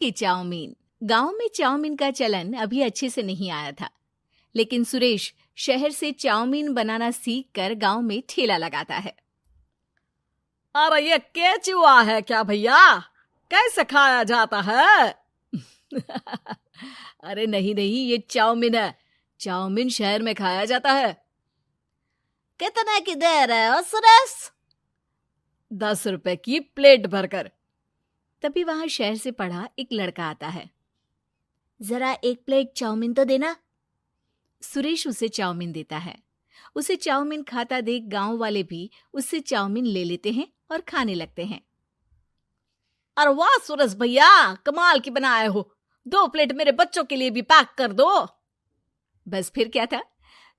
कि चाउमीन। गांव में चाउमीन का चलन अभी अच्छे से नहीं आया था, लेकिन सुरेश शहर से चाउमीन बनाना सीखकर गांव में ठेला लगाता है। अरे ये केचुआ है क्या भैया? कैसे खाया जाता है? अरे नहीं नहीं, ये चाउमीन है। चाउमीन शहर में खाया जाता है। कितने की दे रहे हो सुरेश? 10 रुपए की प्लेट भरकर। तभी वहां शहर से पढ़ा एक लड़का आता है। जरा एक प्लेट चाउमीन तो देना। सुरेश उसे चाउमीन देता है। उसे चाउमीन खाता देख गांव वाले भी उससे चाउमीन ले लेते हैं और खाने लगते हैं। अरे वाह सुरेश भैया, कमाल की बनाए हो। 2 प्लेट मेरे बच्चों के लिए भी पैक कर दो। बस फिर क्या था,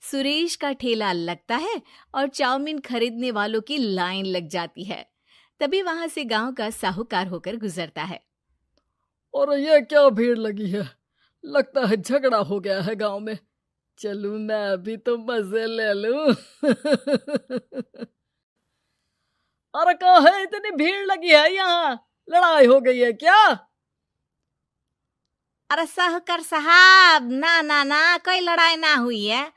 सुरेश का ठेला लगता है और चाउमीन खरीदने वालों की लाइन लग जाती है। तभी वहां से गांव का साहूकार होकर गुजरता है। और ये क्या भीड़ लगी है? लगता है झगड़ा हो गया है गांव में। चलूं मैं अभी तो मजे ले लूं। अरे कहाँ है, इतनी भीड़ लगी है यहाँ? लड़ाई हो गई है क्या? अरे साहूकार साहब, ना ना ना, कोई लड़ाई ना हुई है।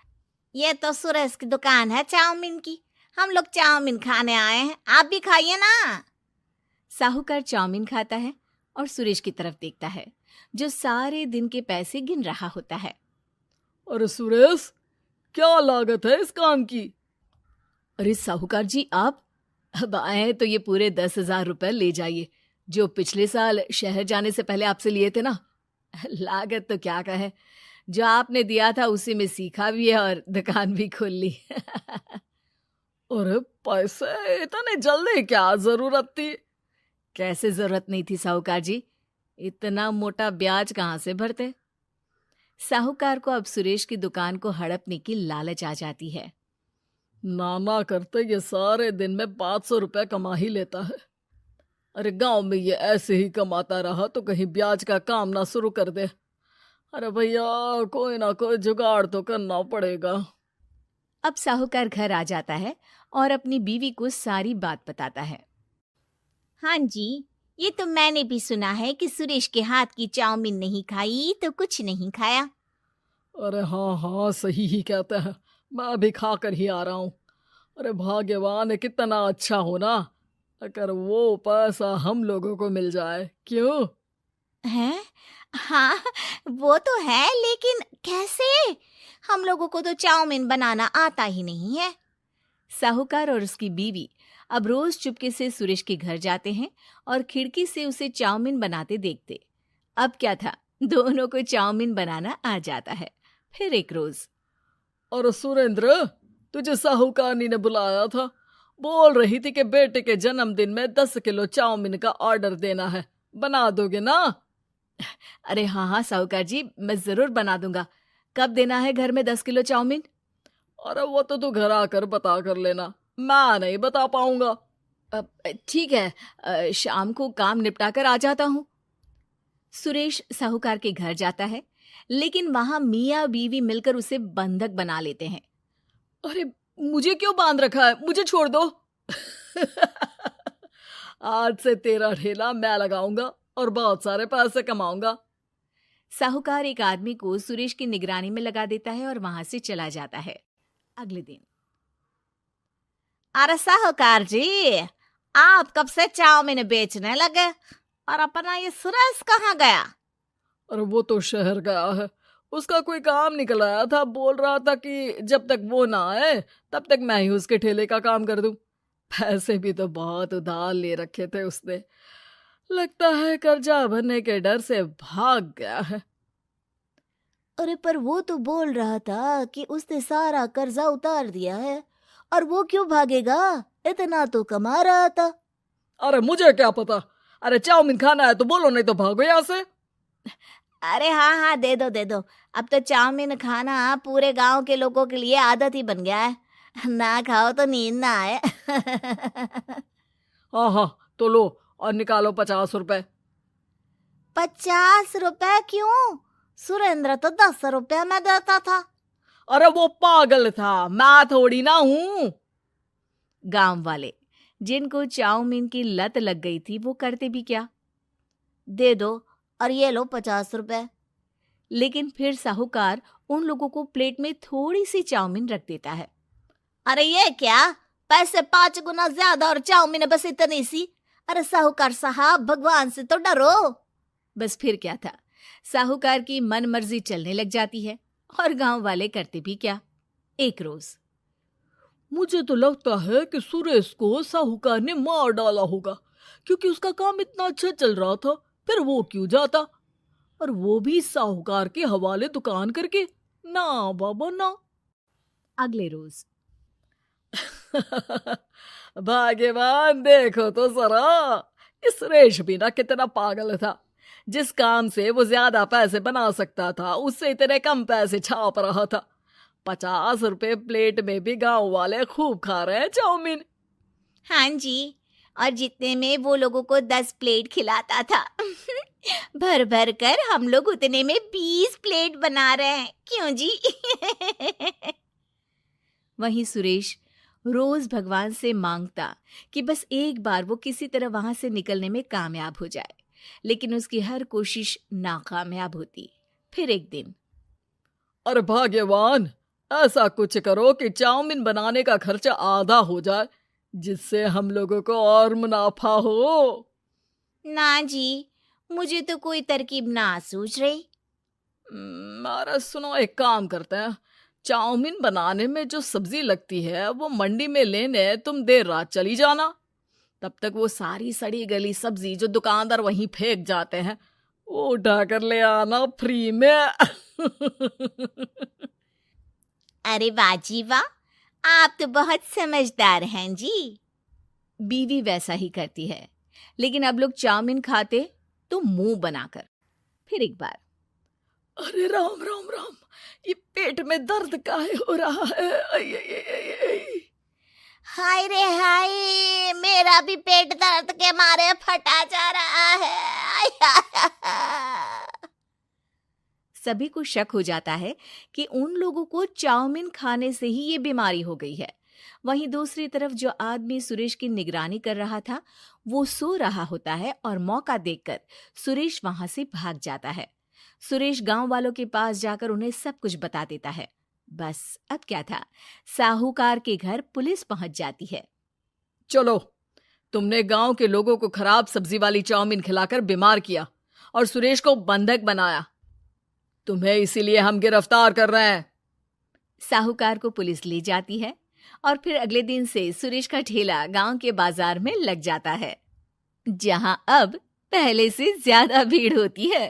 ये तो सुरेश की दुकान है चाउमीन की। हम लोग चाउमीन खाने आए हैं, आप भी खाइए ना। साहूकार चाउमीन खाता है और सुरेश की तरफ देखता है, जो सारे दिन के पैसे गिन रहा होता है। अरे सुरेश, क्या लागत है इस काम की? अरे साहूकार जी, आप अब आए हैं तो ये पूरे 10,000 रुपए ले जाइए, जो पिछले साल शहर जाने से पहले आपसे लिए थे ना। लागत तो क्या कहे, जो आपने दिया था उसी में सीखा भी है और दुकान भी खोल ली। अरे पैसे इतने जल्दी क्या जरूरत थी? कैसे जरूरत नहीं थी साहूकार जी, इतना मोटा ब्याज कहाँ से भरते। साहूकार को अब सुरेश की दुकान को हड़पने की लालच आ जाती है। नाना करते ये सारे दिन में 500 रुपए कमा ही लेता है। अरे गांव में ये ऐसे ही कमाता रहा तो कहीं ब्याज का काम ना शुरू कर दे। अरे भैया, कोई ना कोई जुगाड़ तो करना पड़ेगा। अब साहूकार घर आ जाता है और अपनी बीवी को सारी बात बताता है। हाँ जी, ये तो मैंने भी सुना है कि सुरेश के हाथ की चाउमीन नहीं खाई तो कुछ नहीं खाया। अरे हाँ हाँ, सही ही कहते हैं। मैं अभी खा कर ही आ रहा हूँ। अरे भाग्यवान है, कितना अच्छा हो ना अगर वो पैसा हम लोगों को मिल जाए। क्यों हैं? हाँ, वो तो है, लेकिन कैसे? हम लोगों को तो चाउमीन बनाना आता ही नहीं है। साहूकार और उसकी बीवी अब रोज चुपके से सुरेश के घर जाते हैं और खिड़की से उसे चाउमीन बनाते देखते। अब क्या था, दोनों को चाउमीन बनाना आ जाता है। फिर एक रोज, और सुरेंद्र, तुझे साहूकारनी ने बुलाया था। बोल रही थी कि बेटे के जन्मदिन में 10 किलो चाउमीन का ऑर्डर देना है। बना दोगे ना? अरे हाँ हाँ साहूकार जी, मैं जरूर बना दूंगा। कब देना है घर में 10 किलो चाउमीन? अरे वो तो तू घर आकर बता कर लेना, मैं नहीं बता पाऊंगा। ठीक है, शाम को काम निपटा कर आ जाता हूँ। सुरेश साहूकार के घर जाता है, लेकिन वहां मियाँ बीवी मिलकर उसे बंधक बना लेते हैं। अरे मुझे क्यों बांध रखा है? मुझे छोड़ दो। आज से तेरा ठेला मैं लगाऊंगा और बहुत सारे पैसे कमाऊंगा। साहूकार एक आदमी को सुरेश की निगरानी में लगा देता है और वहां से चला जाता है। अगले दिन, अरे साहूकार जी, आप कब से चाउमीन बेचने लगे और अपना ये सुरेश कहाँ गया? और वो तो शहर गया है, उसका कोई काम निकल आया था। बोल रहा था कि जब तक वो ना आए तब तक मैं ही उसके ठेले का काम कर दूं। पैसे भी तो बहुत उधार ले रखे थे उसने। लगता है कर्जा भरने के डर से भाग गया है। अरे पर वो तो बोल रहा था कि उसने सारा कर्जा उतार दिया है, और वो क्यों भागेगा? इतना तो कमा रहा था। अरे मुझे क्या पता। अरे चाउमीन खाना है तो बोलो, नहीं तो भागो यहाँ से। अरे हाँ हाँ, दे दो दे दो। अब तो चाउमीन खाना पूरे गांव के लोगों के लिए आदत ही बन गया है। ना खाओ तो नींद ना आए। हाँ हाँ, तो लो और निकालो 50 रुपए। 50 रुपए क्यों? सुरेंद्र तो 10 रुपए में देता था। अरे वो पागल था, मैं थोड़ी ना हूँ। गांव वाले, जिनको चाउमीन की लत लग गई थी, वो करते भी क्या? दे दो, और ये लो 50 रुपए। लेकिन फिर साहूकार उन लोगों को प्लेट में थोड़ी सी चाउमीन रख देता है। अरे ये क्या, पैसे 5 गुना ज्यादा और चाउमीन बस इतनी सी। अरे साहूकार साहब, भगवान से तो डरो। बस फिर क्या था, साहूकार की मन मर्जी चलने लग जाती है और गांव वाले करते भी क्या। एक रोज मुझे तो लगता है कि सुरेश को साहूकार ने मार डाला होगा, क्योंकि उसका काम इतना अच्छा चल रहा था, फिर वो क्यों जाता, और वो भी साहूकार के हवाले दुकान करके। ना बाबा ना। अगले रोज भाग्यवान, देखो तो जरा, इस सुरेश भी ना कितना पागल था। जिस काम से वो ज्यादा पैसे बना सकता था, उससे इतने कम पैसे छाप रहा था। 50 रुपए प्लेट में भी गांव वाले खूब खा रहे हैं चाउमीन। हाँ जी, और जितने में वो लोगों को 10 प्लेट खिलाता था भर भर कर हम लोग उतने में 20 प्लेट बना रहे हैं। क्यों जी? वहीं सुरेश रोज भगवान से मांगता कि बस एक बार वो किसी तरह वहां से निकलने में कामयाब हो जाए, लेकिन उसकी हर कोशिश नाकामयाब होती। फिर एक दिन, अरे भाग्यवान, ऐसा कुछ करो कि चाउमीन बनाने का खर्चा आधा हो जाए, जिससे हम लोगों को और मुनाफा हो। ना जी, मुझे तो कोई तरकीब ना सूझ रही। अरे सुनो, एक काम करते हैं, चाउमीन बनाने में जो सब्जी लगती है वो मंडी में लेने तुम देर रात चली जाना। तब तक वो सारी सड़ी गली सब्जी जो दुकानदार वहीं फेंक जाते हैं, वो उठा कर ले आना फ्री में। अरे वाह जी वाह, आप तो बहुत समझदार हैं जी। बीवी वैसा ही करती है, लेकिन अब लोग चाउमीन खाते तो मुंह बनाकर। फिर एक बार, अरे राम राम राम, ये पेट में दर्द काहे हो रहा है? आई, आई, आई, आई, आई। हाय रे हाय, मेरा भी पेट दर्द के मारे फटा जा रहा है। सभी को शक हो जाता है कि उन लोगों को चाउमीन खाने से ही ये बीमारी हो गई है। वहीं दूसरी तरफ जो आदमी सुरेश की निगरानी कर रहा था, वो सो रहा होता है और मौका देखकर सुरेश वहां से भाग जाता है। सुरेश गांव वालों के पास जाकर उन्हें सब कुछ बता देता है। बस अब क्या था, साहूकार के घर पुलिस पहुंच जाती है। चलो, तुमने गांव के लोगों को खराब सब्जी वाली चाउमीन खिलाकर बीमार किया और सुरेश को बंधक बनाया। तुम्हें इसीलिए हम गिरफ्तार कर रहे हैं। साहूकार को पुलिस ले जाती है और फिर अगले दिन से सुरेश का ठेला गांव के बाजार में लग जाता है, जहां अब पहले से ज्यादा भीड़ होती है।